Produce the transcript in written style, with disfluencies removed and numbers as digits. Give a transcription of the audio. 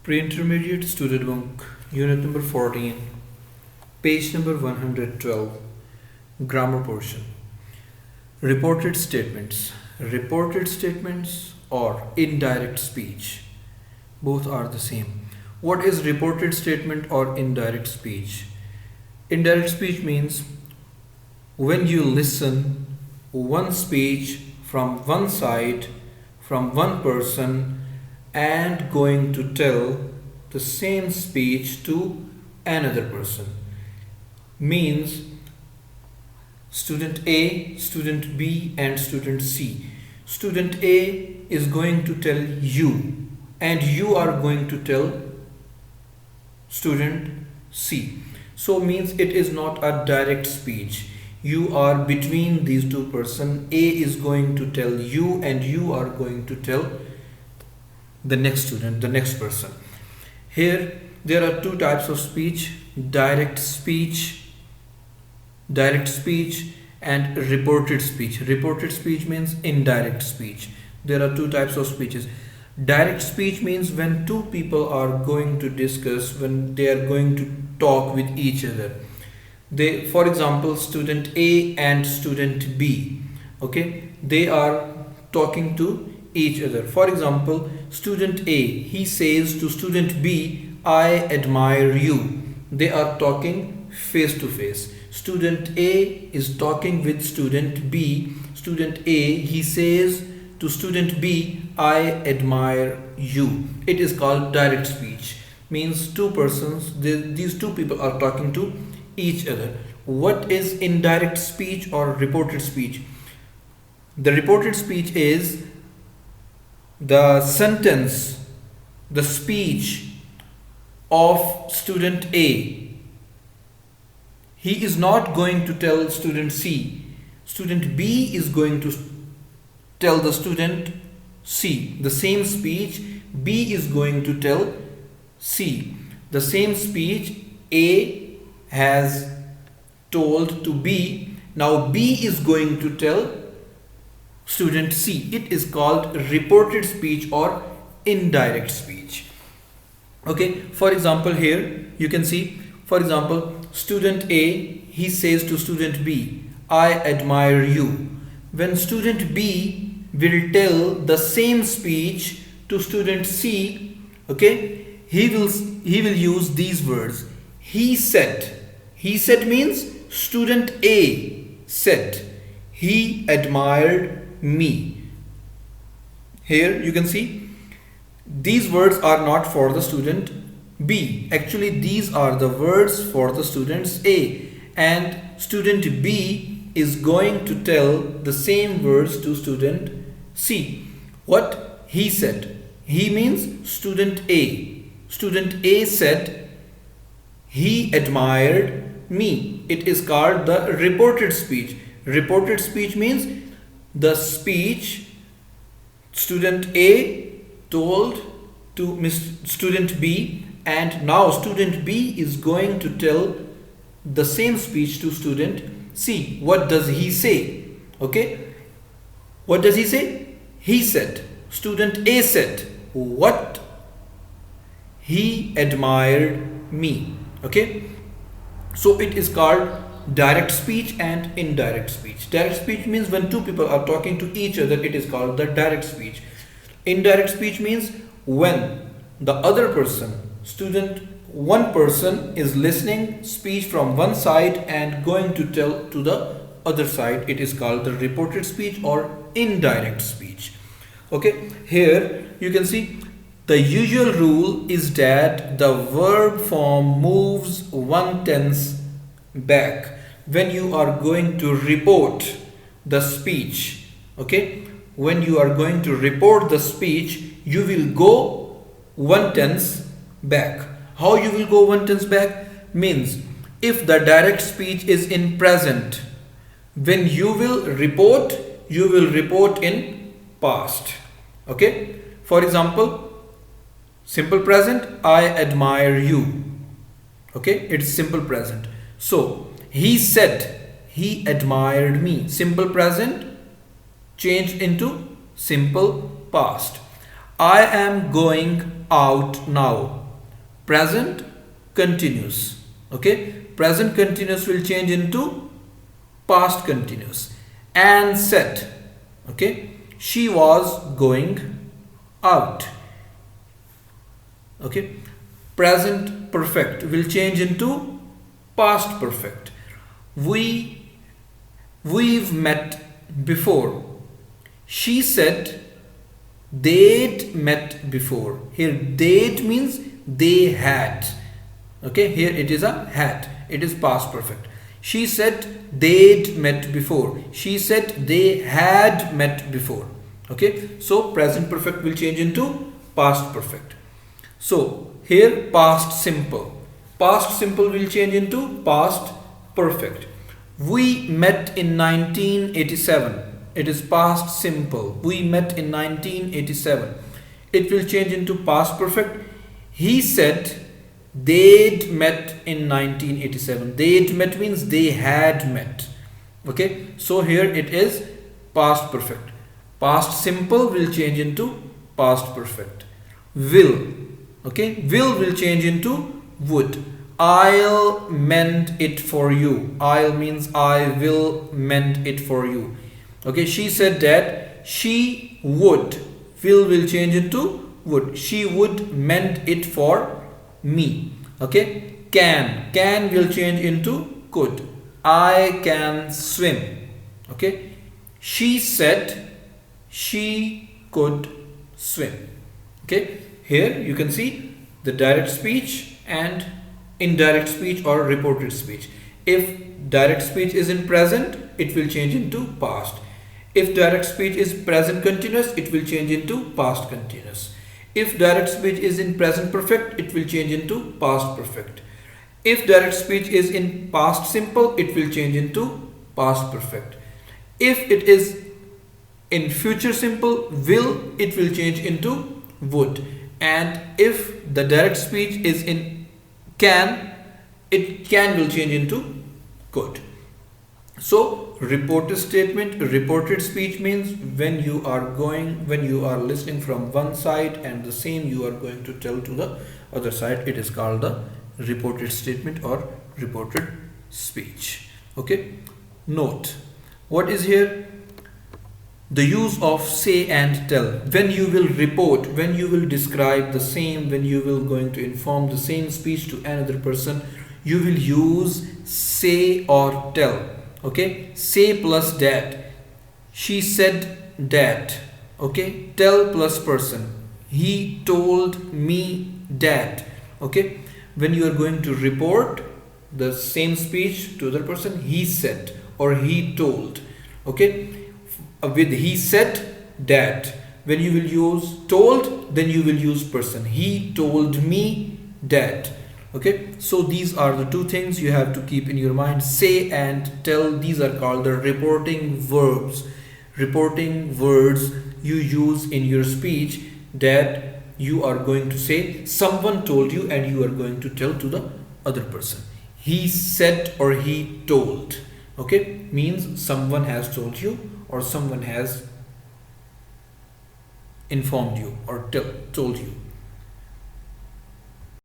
Pre-intermediate student book, unit number 14, page number 112, grammar portion. Reported statements. Reported statements or indirect speech. Both are the same. What is reported statement or indirect speech? Indirect speech means when you listen one speech from one side, from one person, and going to tell the same speech to another person. Means student A, student B, and student C. Student A is going to tell you, and you are going to tell student C. So means it is not a direct speech. You are between these two persons. A is going to tell you, and you are going to tell the next student, the next person. Here there are two types of speech: direct speech and reported speech. Reported speech means indirect speech. There are two types of speeches. Direct speech means when two people are going to discuss, when they are going to talk with each other. They, for example, student A and student B, okay, they are talking to each other. For example, student A, he says to student B, I admire you. They are talking face to face. Student A is talking with student B. Student A, he says to student B, I admire you. It is called direct speech. Means two persons, these two people are talking to each other. What is indirect speech or reported speech? The reported speech is the sentence, the speech of student A. He is not going to tell student C. Student B is going to tell the student C. The same speech B is going to tell C. The same speech A has told to B. Now B is going to tell student C. It is called reported speech or indirect speech. Okay, for example, here you can see, for example, student A, he says to student B, I admire you. When student B will tell the same speech to student C, okay, he will use these words. He said. He said means student A said, he admired me. Here you can see these words are not for the student B. Actually, these are the words for the students A, and student B is going to tell the same words to student C. What he said? He means student A. Student A said, he admired me. It is called the reported speech. Reported speech means the speech student A told to student B, and now student B is going to tell the same speech to student C. What does he say? Okay, what does he say? He said, student A said, what? He admired me. Okay, so it is called direct speech and indirect speech. Direct speech means when two people are talking to each other, it is called the direct speech. Indirect speech means when the other person, one person is listening speech from one side and going to tell to the other side. It is called the reported speech or indirect speech. Okay, here you can see the usual rule is that the verb form moves one tense back when you are going to report the speech. Okay, when you are going to report the speech, you will go one tense back. How you will go one tense back? Means if the direct speech is in present, when you will report in past. Okay, for example, simple present, I admire you. Okay, it's simple present. So he said, he admired me. Simple present changed into simple past. I am going out now. Present continuous. Okay, present continuous will change into past continuous. Anne said, okay, she was going out. Okay, present perfect will change into past perfect. We've met before. She said they'd met before. Here they'd means they had. Okay, here it is a had. It is past perfect. She said they'd met before. She said they had met before. Okay, so present perfect will change into past perfect. So here past simple. Past simple will change into past perfect. We met in 1987. It is past simple. We met in 1987. It will change into past perfect. He said they'd met in 1987. They'd met means they had met. Okay, so here it is past perfect. Past simple will change into past perfect. Will. Okay, will change into would. I'll mend it for you. I'll means I will mend it for you. Okay, she said that she would. Will change into would. She would mend it for me. Okay, can will change into could. I can swim. Okay, she said she could swim. Okay, here you can see the direct speech and indirect speech or reported speech. If direct speech is in present, it will change into past. If direct speech is present continuous, it will change into past continuous. If direct speech is in present perfect, it will change into past perfect. If direct speech is in past simple, it will change into past perfect. If it is in future simple, it will change into would. And if the direct speech is in can will change into could. So reported statement, reported speech means when you are listening from one side and the same you are going to tell to the other side, it is called the reported statement or reported speech. Okay, note what is here. The use of say and tell. When you will report, when you will describe the same, when you will going to inform the same speech to another person, you will use say or tell. Okay, say plus that. She said that. Okay, tell plus person. He told me that. Okay, when you are going to report the same speech to other person, he said or he told. Okay, with he said that. When you will use told, then you will use person. He told me that. Okay, so these are the two things you have to keep in your mind. Say and tell, these are called the reporting verbs. Reporting words you use in your speech that you are going to say someone told you and you are going to tell to the other person. He said or he told. Okay, means someone has told you or someone has informed you or told you.